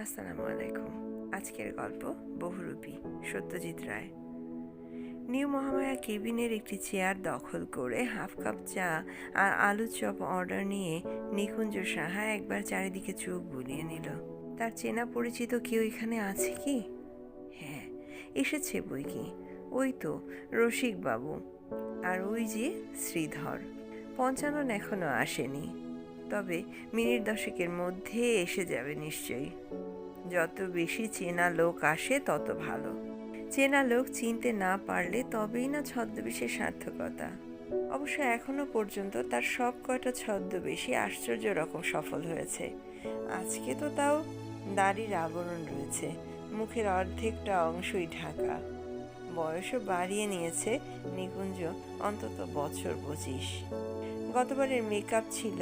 আসসালামু আলাইকুম। আজকের গল্প বহুরূপী, সত্যজিৎ রায়। নিউ মহামায়া কেবিনের একটি চেয়ার দখল করে হাফ কাপ চা আর আলু চপ অর্ডার নিয়ে নিকুঞ্জ সাহা একবার চারিদিকে চোখ বুলিয়ে নিল। তার চেনা পরিচিত কেউ এখানে আছে কি? হ্যাঁ, এসেছে বই কি। ওই তো রসিক বাবু, আর ওই যে শ্রীধর। পঞ্চানন এখনো আসেনি, তবে মিনিট দশেকের মধ্যে এসে যাবে নিশ্চয়ই। যত বেশি চেনা লোক আসে তত ভালো। চেনা লোক চিনতে না পারলে তবেই না ছদ্মবেশের সার্থকতা। অবশ্য এখনো পর্যন্ত তার সব কয়টা ছদ্মবেশই আশ্চর্য রকম সফল হয়েছে। আজকে তো তাও দাড়ির আবরণ রয়েছে, মুখের অর্ধেকটা অংশই ঢাকা। বয়সও বাড়িয়ে নিয়েছে নিকুঞ্জ, অন্তত বছর 25। গতবারের মেকআপ ছিল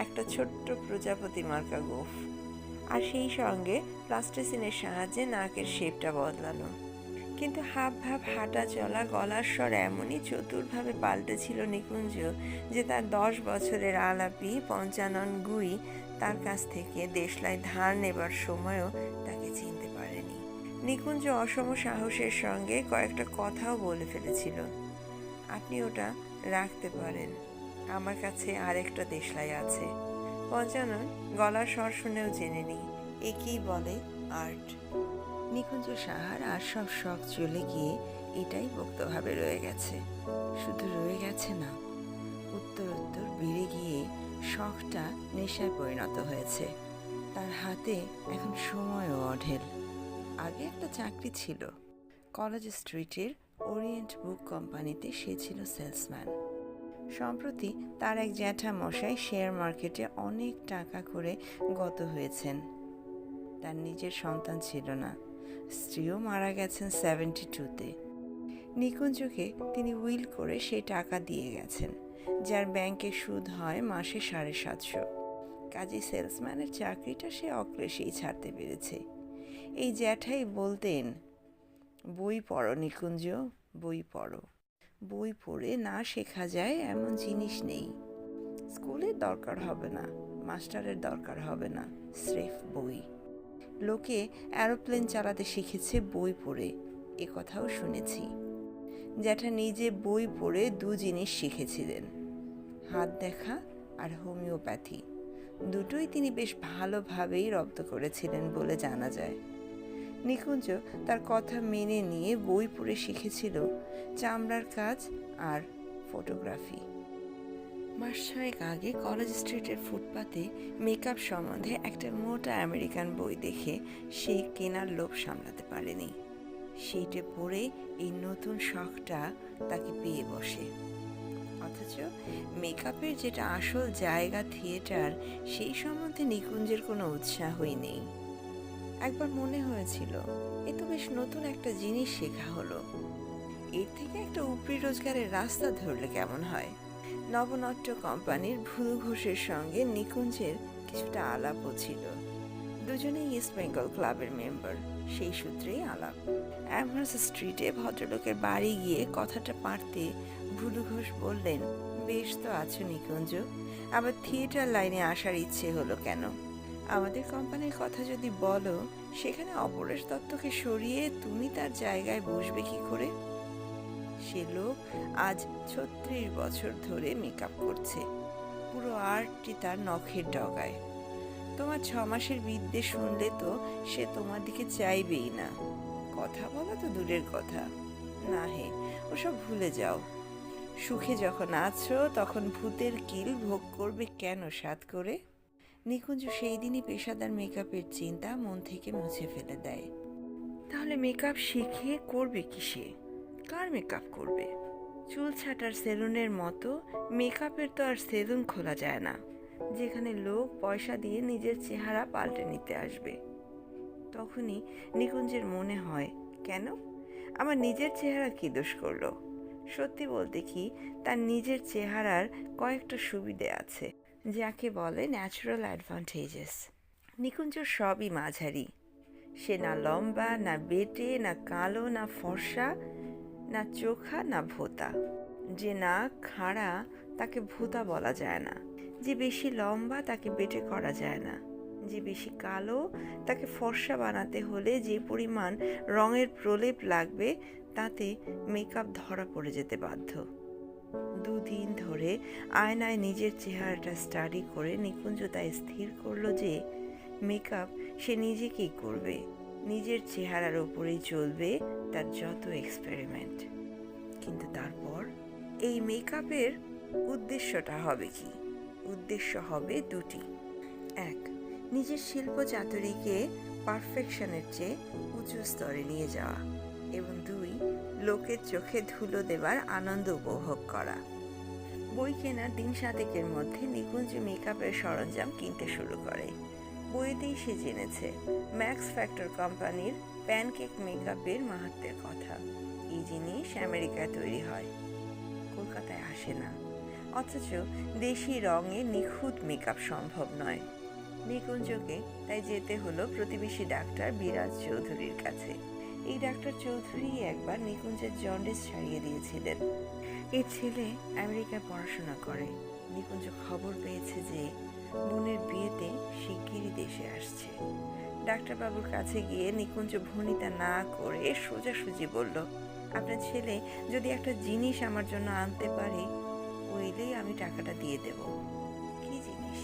একটা ছোট্ট প্রজাপতি মার্কা গোফ, আর সেই সঙ্গে প্লাস্টিসিনের সাহায্যে নাকের শেপটা বদলানো। কিন্তু হাব ভাব হাঁটা চলা, গলার স্বর এমনই চতুরভাবে পাল্টেছিল নিকুঞ্জ যে তার 10 বছরের আলাপি পঞ্চানন গুই তার কাছ থেকে দেশলাই ধার নেবার সময়ও তাকে চিনতে পারেনি। নিকুঞ্জ অসম সাহসের সঙ্গে কয়েকটা কথাও বলে ফেলেছিল। আপনি ওটা রাখতে পারেন, আমার কাছে আরেকটা দেশলাই আছে। পঞ্চানন গলার স্বর শুনেও জেনেনি একেই বলে আর্ট। নিকুঞ্জ সাহার আর সব শখ চলে গিয়ে এটাই পোক্তভাবে রয়ে গেছে। শুধু রয়ে গেছে না, উত্তরোত্তর বেড়ে গিয়ে শখটা নেশায় পরিণত হয়েছে। তার হাতে এখন সময়ও অঢেল। আগে একটা চাকরি ছিল, কলেজ স্ট্রিটের ওরিয়েন্ট বুক কোম্পানিতে সে ছিল সেলসম্যান। সম্প্রতি তার এক জ্যাঠা মশাই শেয়ার মার্কেটে অনেক টাকা করে গত হয়েছেন। তার নিজের সন্তান ছিল না, স্ত্রীও মারা গেছেন 72-তে। নিকুঞ্জকে তিনি উইল করে সেই টাকা দিয়ে গেছেন, যার ব্যাংকে সুদ হয় মাসে 750। কাজী সেলসম্যানের চাকরিটা সে অক্লেশেই ছাড়তে পেরেছে। এই জ্যাঠাই বলতেন, বই পড়ো নিকুঞ্জ, বই পড়ো। বই পড়ে না শেখা যায় এমন জিনিস নেই। স্কুলের দরকার হবে না, মাস্টারের দরকার হবে না, স্রেফ বই। লোকে অ্যারোপ্লেন চালাতে শিখেছে বই পড়ে, এ কথাও শুনেছি। জ্যাঠা নিজে বই পড়ে 2 জিনিস শিখেছিলেন, হাত দেখা আর হোমিওপ্যাথি। দুটোই তিনি বেশ ভালোভাবেই রপ্ত করেছিলেন বলে জানা যায়। নিকুঞ্জ তার কথা মেনে নিয়ে বই পড়ে শিখেছিল চামড়ার কাজ আর ফটোগ্রাফি। মাস 6 আগে কলেজ স্ট্রিটের ফুটপাতে মেকআপ সম্বন্ধে একটা মোটা আমেরিকান বই দেখে সে কেনার লোভ সামলাতে পারেনি। সেইটে পড়ে এই নতুন শখটা তাকে পেয়ে বসে। অথচ মেকআপের যেটা আসল জায়গা, থিয়েটার, সেই সম্বন্ধে নিকুঞ্জের কোনো উৎসাহই নেই। একবার মনে হয়েছিল এ তো বেশ নতুন একটা জিনিস শেখা হলো, এর থেকে একটা উপরি রোজগারের রাস্তা ধরলে কেমন হয়। নবনট্য কোম্পানির ভুল ঘোষের সঙ্গে নিকুঞ্জের কিছুটা আলাপও ছিল। দুজনেই ইস্ট বেঙ্গল ক্লাবের মেম্বার, সেই সূত্রেই আলাপ। অ্যামহার্স স্ট্রিটে ভদ্রলোকের বাড়ি গিয়ে কথাটা পারতে ভুলু ঘোষ বললেন, বেশ তো আছো নিকুঞ্জ, আবার থিয়েটার লাইনে আসার ইচ্ছে হলো কেন? আমাদের কোম্পানির কথা যদি বলো, সেখানে অপরেশ দত্তকে সরিয়ে তুমি তার জায়গায় বসবে কি করে? সে লোক আজ 36 বছর ধরে মেকআপ করছে, পুরো আর্টটি তার নখের ডগায়। তোমার 6 মাসের বিদ্যে শুনলে তো সে তোমার দিকে চাইবেই না। কথা বলা তো দূরের কথা, না হে, ওসব ভুলে যাও। সুখে যখন আছো তখন ভূতের কিল ভোগ করবে কেন সাধ করে? নিকুঞ্জ সেই দিনই পেশাদার মেকআপের চিন্তা মন থেকে মুছে ফেলে দেয়। তাহলে মেকআপ শিখে করবে কি সে? কার মেকআপ করবে? চুল ছাটার সেলুনের মতো মেকআপের তো আর সেলুন খোলা যায় না, যেখানে লোক পয়সা দিয়ে নিজের চেহারা পাল্টে নিতে আসবে। তখনই নিকুঞ্জের মনে হয়, কেন, আমার নিজের চেহারা কি দোষ করলো? সত্যি বলতে কি, তার নিজের চেহারার কয়েকটা সুবিধে আছে, যাকে বলে ন্যাচারাল অ্যাডভান্টেজেস। নিকুঞ্জর সবই মাঝারি। সে না লম্বা, না বেটে, না কালো, না ফর্সা, না চোখা, না ভোঁতা। যে না খাড়া তাকে ভোঁতা বলা যায় না, যে বেশি লম্বা তাকে বেটে করা যায় না, যে বেশি কালো তাকে ফর্সা বানাতে হলে যে পরিমাণ রঙের প্রলেপ লাগবে তাতে মেকআপ ধরা পড়ে যেতে বাধ্য। 2 দিন ধরে আয়নায় নিজের চেহারাটা স্টাডি করে নিকুঞ্জ তাই স্থির করলো যে মেকআপ সে নিজেকেই করবে, নিজের চেহারার ওপরেই চলবে তার যত এক্সপেরিমেন্ট। কিন্তু তারপর এই মেকআপের উদ্দেশ্যটা হবে কি? উদ্দেশ্য হবে দুটি। এক, নিজের শিল্প চাতুরীকে পারফেকশনের চেয়ে উঁচু স্তরে নিয়ে যাওয়া, এবং 2, লোকের চোখে ধুলো দেবার আনন্দ উপভোগ করা। বই কেনার দিন 7 মধ্যে নিকুঞ্জ মেকআপের সরঞ্জাম কিনতে শুরু করে। বইতেই সে জেনেছে ম্যাক্স ফ্যাক্টর কোম্পানির প্যানকেক মেকআপের মাহাত্ম্যের কথা। এই জিনিস আমেরিকায় তৈরি হয়, কলকাতায় আসে না। অথচ দেশি রঙে নিখুঁত মেকআপ সম্ভব নয়। নিকুঞ্জকে তাই যেতে হলো প্রতিবেশী ডাক্তার বিরাজ চৌধুরীর কাছে। এই ডাক্তার চৌধুরী একবার নিকুঞ্জের জন্ডিস ছাড়িয়ে দিয়েছিলেন। এর ছেলে আমেরিকায় পড়াশোনা করে। নিকুঞ্জ খবর পেয়েছে যে বোনের বিয়েতে শিগগিরই দেশে আসছে। ডাক্তারবাবুর কাছে গিয়ে নিকুঞ্জ ভনিতা না করে সোজাসুজি বলল, আপনার ছেলে যদি একটা জিনিস আমার জন্য আনতে পারে, ওইলেই আমি টাকাটা দিয়ে দেব। কি জিনিস?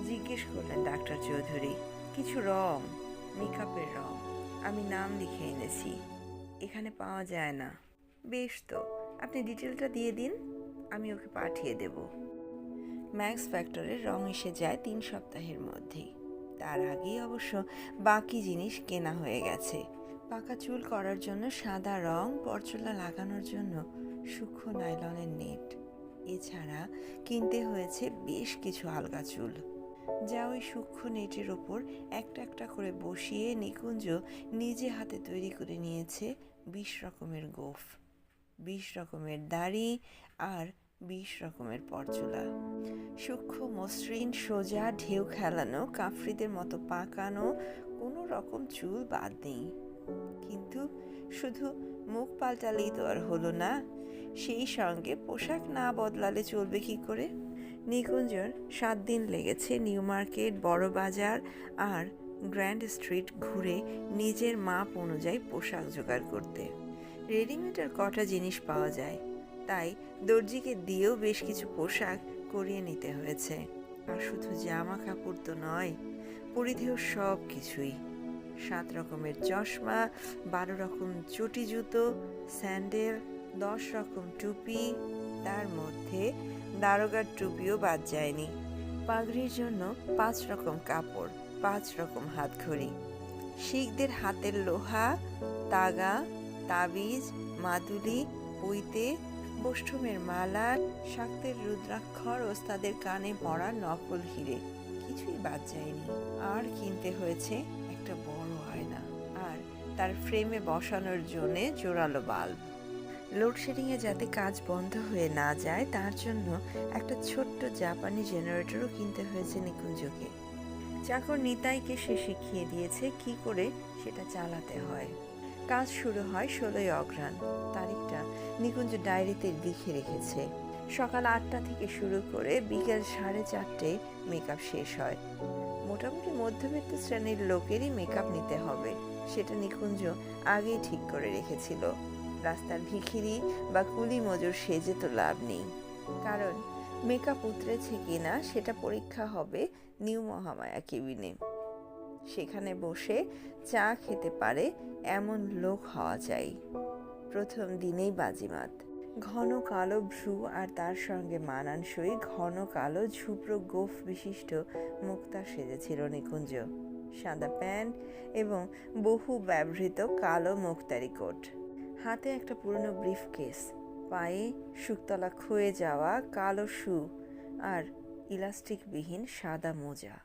জিজ্ঞেস করলেন ডাক্তার চৌধুরী। কিছু রং, মেকআপের রং। আমি নাম লিখে এনেছি, এখানে পাওয়া যায় না। বেশ তো, আপনি ডিটেলটা দিয়ে দিন, আমি ওকে পাঠিয়ে দেব। ম্যাক্স ফ্যাক্টরের রং এসে যায় 3 সপ্তাহের মধ্যেই। তার আগেই অবশ্য বাকি জিনিস কেনা হয়ে গেছে। পাকা চুল করার জন্য সাদা রং, পরচুলা লাগানোর জন্য সূক্ষ্ম নাইলনের নেট। এছাড়া কিনতে হয়েছে বেশ কিছু আলগা চুল, যা ওই সূক্ষ্ম নেটের ওপর একটা একটা করে বসিয়ে নিকুঞ্জ নিজে হাতে তৈরি করে নিয়েছে 20 রকমের গোঁফ, 20 রকমের দাড়ি আর 20 রকমের পরচুলা। সূক্ষ্ম মসৃণ, সোজা, ঢেউ খেলানো, কাফরিদের মতো পাকানো, কোনো রকম চুল বাদ নেই। কিন্তু শুধু মুখ পাল্টালেই তো আর হলো না, সেই সঙ্গে পোশাক না বদলালে চলবে কি করে? নিকুঞ্জর 7 দিন লেগেছে নিউ মার্কেট, বড় বাজার আর গ্র্যান্ড স্ট্রিট ঘুরে নিজের মাপ অনুযায়ী পোশাক জোগাড় করতে। রেডিমেডের কটা জিনিস পাওয়া যায়, তাই দর্জিকে দিয়েও বেশ কিছু পোশাক করিয়ে নিতে হয়েছে। আর শুধু জামা কাপড় তো নয়, পরিধেয় সব কিছুই। 7 রকমের চশমা, 12 রকম চটি জুতো, স্যান্ডেল, 10 রকম টুপি, তার মধ্যে দারোগার টুপিও বাদ যায়নি। পাগড়ির জন্য 5 রকম কাপড়, 5 রকম হাতঘড়ি, শিখদের হাতের লোহা, তাগা, তাবিজ, মাদুলি, পৈতে, বৈষ্ণবের মালা, শাক্তের রুদ্রাক্ষর, ওস্তাদের কানে পড়া নকল হিরে, কিছুই বাদ যায়নি। আর কিনতে হয়েছে একটা বড় আয়না আর তার ফ্রেমে বসানোর জন্যে জোরালো বাল্ব। লোডশেডিংয়ে যাতে কাজ বন্ধ হয়ে না যায় তার জন্য একটা ছোট্ট জাপানি জেনারেটরও কিনতে হয়েছে নিকুঞ্জকে। চাকর নিতাইকে সে শিখিয়ে দিয়েছে কি করে সেটা চালাতে হয়। কাজ শুরু হয় 16ই অঘ্রাণ। তারিখটা নিকুঞ্জ ডায়েরিতে লিখে রেখেছে। সকাল 8টা থেকে শুরু করে বিকেল 4:30 মেকআপ শেষ হয়। মোটামুটি মধ্যবিত্ত শ্রেণীর লোকেরই মেকআপ নিতে হবে, সেটা নিকুঞ্জ আগেই ঠিক করে রেখেছিল। রাস্তার ভিখিরি বা কুলি মজুর সেজে তো লাভ নেই, কারণ মেকআপ উতরেছে কিনা সেটা পরীক্ষা হবে নিউ মহামায়া কেবিনে। সেখানে বসে চা খেতে পারে এমন লোক হওয়া চাই। প্রথম দিনেই বাজিমাত। ঘন কালো ভ্রু আর তার সঙ্গে মানানসই ঘন কালো ঝুপড়ো গোঁফ বিশিষ্ট মুক্তা সেজেছিল নিকুঞ্জ। সাদা প্যান্ট এবং বহু ব্যবহৃত কালো মুক্তারি কোট, হাতে একটা পুরনো ব্রিফকেস, পায়ে শুকতলা ক্ষয়ে যাওয়া কালো শু আর ইলাস্টিকবিহীন সাদা মোজা।